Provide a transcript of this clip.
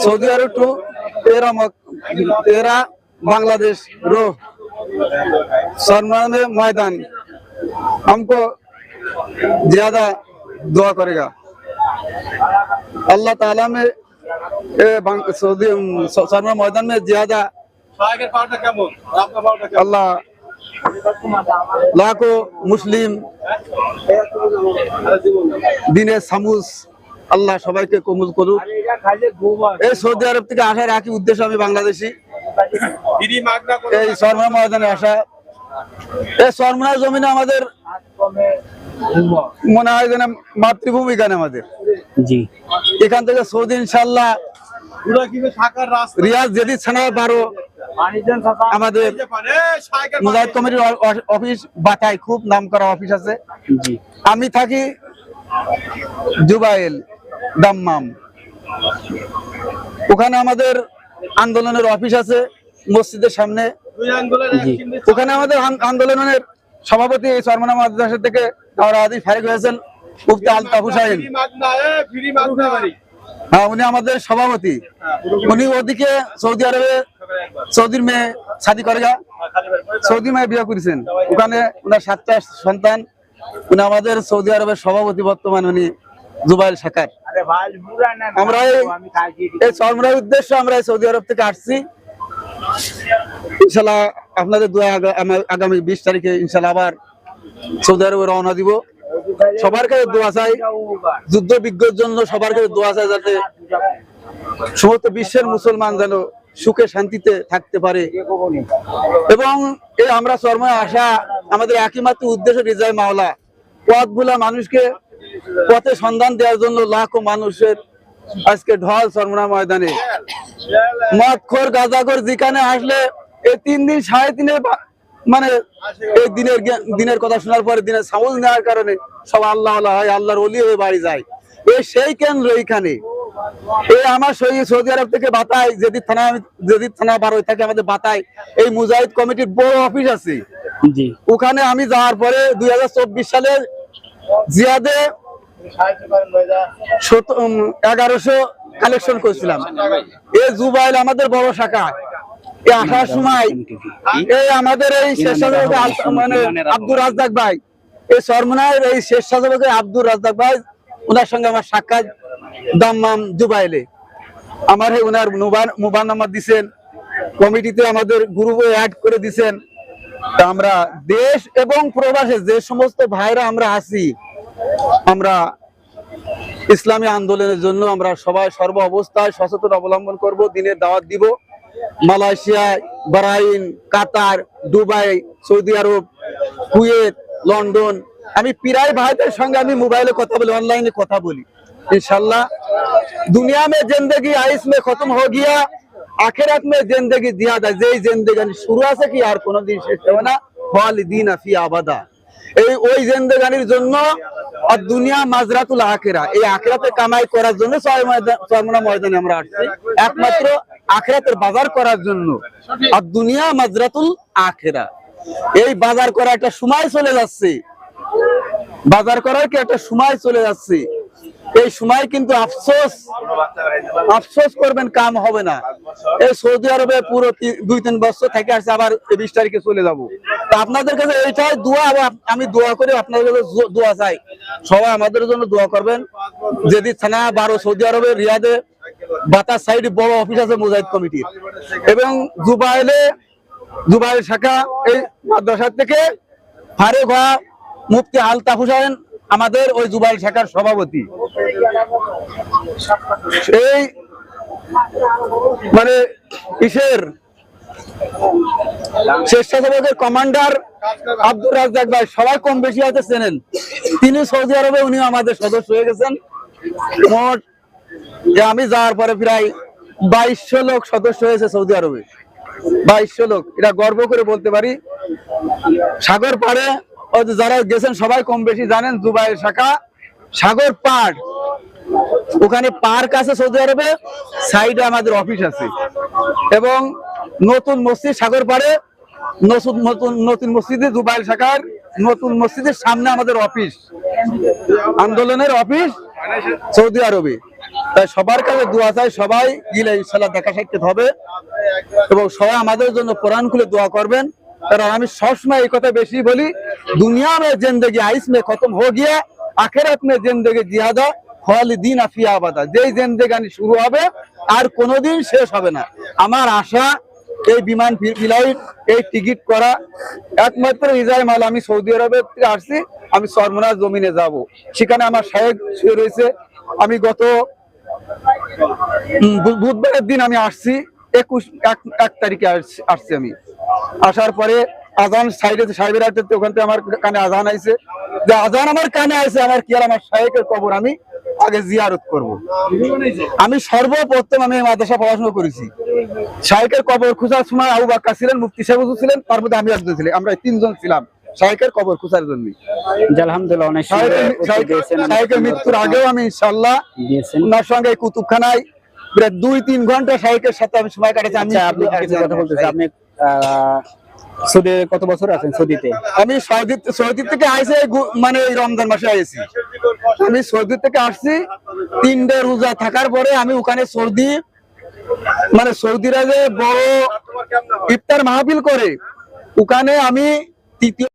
Saudi Arab to 13 Bangladesh रो सरमन मैदान हमको ज्यादा दुआ करेगा। अल्लाह ताला में सऊदी सरमन मैदान में ज्यादा अल्लाह लाखों मुस्लिम दिने सामुस আল্লাহ সবাইকে কবুল করুক। এই সৌদি আরব থেকে আসার একই উদ্দেশ্য, আমি বাংলাদেশি, এই শর্মা ময়দানে আসা। এই শর্মা জমিনে আমাদের মনে হয় যেন মাতৃভূমি গান আমাদের। এখান থেকে সৌদি ইনশাল্লাহ রিয়াজ জেদি থানা 12 আমাদের মুজাহিদ কমিটির অফিস বাটায় খুব নাম করা অফিস আছে। আমি থাকি জুবাইল দাম্মাম, ওখানে আমাদের আন্দোলনের অফিস আছে মসজিদের সামনে। ওখানে আমাদের আন্দোলনের সভাপতি এই চরমনা মাদ্রাসা থেকে ফারিক হয়েছেন মুফতি আলতাফ হুসাইন। হ্যাঁ, উনি আমাদের সভাপতি। উনি ওদিকে সৌদি আরবে সৌদির মেয়ে শাদী করেগা, সৌদি মেয়ে বিয়ে করেছেন, ওখানে ওনার 7টা সন্তান। উনি আমাদের সৌদি আরবের সভাপতি বর্তমান, উনি জুবাইল শাকার। আমরা এই চরমনার উদ্দেশ্যে আমরা সৌদি আরব থেকে আসছি। ইনশাল্লাহ আপনাদের দোয়া আগামী 20 তারিখে ইনশাল্লাহ আবার সৌদি আরবে রওনা দিব। সবার কাছে দোয়া চাই, যুদ্ধ বিগ্রহের জন্য সবার কাছে দোয়া চাই, যাতে সমস্ত বিশ্বের মুসলমান যেন সুখে শান্তিতে থাকতে পারে। এবং এই আমরা চরমায় আসা আমাদের একই মাত্র উদ্দেশ্য, রিজায় মাওলা পথ ভোলা মানুষকে পথে সন্ধান দেওয়ার জন্য লাখো মানুষের আজকে ঢল চরমনা ময়দানে। মদখোর গাঁজাখোর যেখানে আসলে এই 3 দিন 3.5 মানে এই দিনের কথা শোনার পরে দিনের সামল নেওয়ার কারণে সব আল্লাহ হয়, আল্লাহর ওলি হয়ে বাড়ি যায়। এই সেই কেন্দ্র এইখানে। এই আমার সৌদি আরব থেকে বাতায় যেদি থানা 12 থাকে আমাদের বাতায় এই মুজাহিদ কমিটির বড় অফিস আছে। ওখানে আমি যাওয়ার পরে 2024 সালে জিয়াদে 1100 কালেকশন করেছিলাম। এই জুবাইল আমাদের বড় শাখা। এই আসার সময় এই আমাদের এই মানে আব্দুর রাজ্জাক ভাই, এই চরমনার এই শেষ শাসক আব্দুর রাজ্জাক ভাই, ওনার সঙ্গে আমার সাক্ষাৎ দাম্মাম জুবাইলে। আমার ওনার মোবাইল নাম্বার দিচ্ছেন, কমিটিতে আমাদের গ্রুপে অ্যাড করে দিচ্ছেন। তা আমরা দেশ এবং প্রবাসে যে সমস্ত ভাইরা আমরা আছি, আমরা ইসলামী আন্দোলনের জন্য আমরা সবাই সর্ব অবস্থায় সচেতন অবলম্বন করব, দিনের দাওয়াত দিব। মালয়েশিয়া, বাহরাইন, কাতার, দুবাই, সৌদি আরব, কুয়েত, লন্ডন, আমি প্রায় ভাইদের সঙ্গে আমি মোবাইলে কথা বলি, অনলাইনে কথা বলি। इंशाल्लाह दुनिया में जिंदगी आइस में खत्म हो गया, आखिरत में जिंदगी जियादा। जे जिंदगी शुरू আছে কি আর কোনদিন শেষ হবে না, খালিদিনা ফি আবাদা। এই ওই জিন্দেগানির জন্য আর দুনিয়া মাজরাতুল আখিরা, এই আখিরাতে কামাই করার জন্য চরমনা ময়দানে আমরা আসছি, একমাত্র আখিরাতের বাজার করার জন্য। আর দুনিয়া মাজরাতুল আখিরা, এই বাজার করা একটা সময় চলে যাচ্ছে, বাজার করার কি একটা সময় চলে যাচ্ছে। এই সময় কিন্তু আফসোস করবেন, কাম হবে না। এই সৌদি আরবে পুরো 2-3 বছর থেকে আসছে, আবার 20 তারিখে চলে যাব। তো আপনাদের কাছে এইটাই দোয়া, আমি দোয়া করি, আপনাদের কাছে দোয়া চাই, সবাই আমাদের জন্য দোয়া করবেন। যদি থানা 12 সৌদি আরবে রিয়াদে বাতাস সাইড বড় অফিস আছে মুজাহিদ কমিটির, এবং জুবাইল শাখা এই মাদ্রাসা থেকে ফারিক হওয়া মুফতি আলতাফ হুসাইন আমাদের ওই জুবাইল শাখার সভাপতি। এই মানে স্বেচ্ছাসেবকের কমান্ডার আব্দুর রাজ্জাক ভাই, সবাই কম বেশি হয়তো চেনেন, তিনি সৌদি আরবে উনি আমাদের সদস্য হয়ে গেছেন। মোট আমি যাওয়ার পরে প্রায় 2200 লোক সদস্য হয়েছে সৌদি আরবে, 2200 লোক, এটা গর্ব করে বলতে পারি। সাগর পাড়ে যারা গেছেন সবাই কম বেশি জানেন, জুবাইল শাখা সাগর পাড়, ওখানে পার্ক আছে সৌদি আরবে, সাইডে আমাদের অফিস আছে। এবং নতুন মসজিদ সাগর পাড়ে, নতুন মসজিদে জুবাইল শাখার নতুন মসজিদের সামনে আমাদের অফিস, আন্দোলনের অফিস সৌদি আরবে। তাই সবার কাছে দোয়া চাই, সবাই গিলে ইনশাআল্লাহ দেখা সাক্ষাৎ হবে এবং সবাই আমাদের জন্য কোরআন খুলে দোয়া করবেন। কারণ আমি সবসময় এই কথা বেশি বলি, দুনিয়া में जिंदगी आइस में खत्म हो गया, आखिरत में जिंदगी जियादा खालिदीन फीहा अबादा। যেই জিন্দেগানি শুরু হবে আর কোনোদিন শেষ হবে না। আমার আশা এই বিমান ফ্লাইট, এই টিকিট করা একমাত্র ইজায় মাল। আমি সৌদি আরবে থেকে আসছি, আমি সরমনার জমিনে যাব, সেখানে আমার শায়েখ শুয়ে রয়েছে। আমি গত বুধবারের দিন আমি আসছি, 1 তারিখে আসছি। আমি আসার পরে আজান সাইডে সাহেবের হাতে, ওখান থেকে আমার কানে আজান আইছে, যে আজান আমার কানে আইছে, আমার কি আর আমার শায়েখের কবর আমি আগে জিয়ারত করব। আমি সর্বপ্রথম আমি মাদ্রাসা পড়াশোনা করেছি, শায়েখের কবর খোঁজার সময় আবু বাক্কা ছিলেন, মুফতি সাহেব ছিলেন, তার মধ্যে আমি একজন ছিলাম, আমরা 3 জন ছিলাম শায়েখের কবর খোঁজার জন্য। আলহামদুলিল্লাহ, অনেক শায়েখের মৃত্যুর আগেও আমি ইনশাআল্লাহ ওনার সঙ্গে কুতুবখানায় প্রায় 2-3 ঘন্টা শায়েখের সাথে আমি সময় কাটাচ্ছি। আপনি কিছু কথা বলতেছেন, আপনি সৌদি কত বছর আছেন? সৌদিতে আমি সৌদি থেকে আইসি, মানে এই রমজান মাসে আইছি। আমি সৌদি থেকে আসছি 3 রোজা থাকার পরে আমি ওখানে সৌদিরা যে বড় ইফতার মাহফিল করে, ওখানে আমি তৃতীয়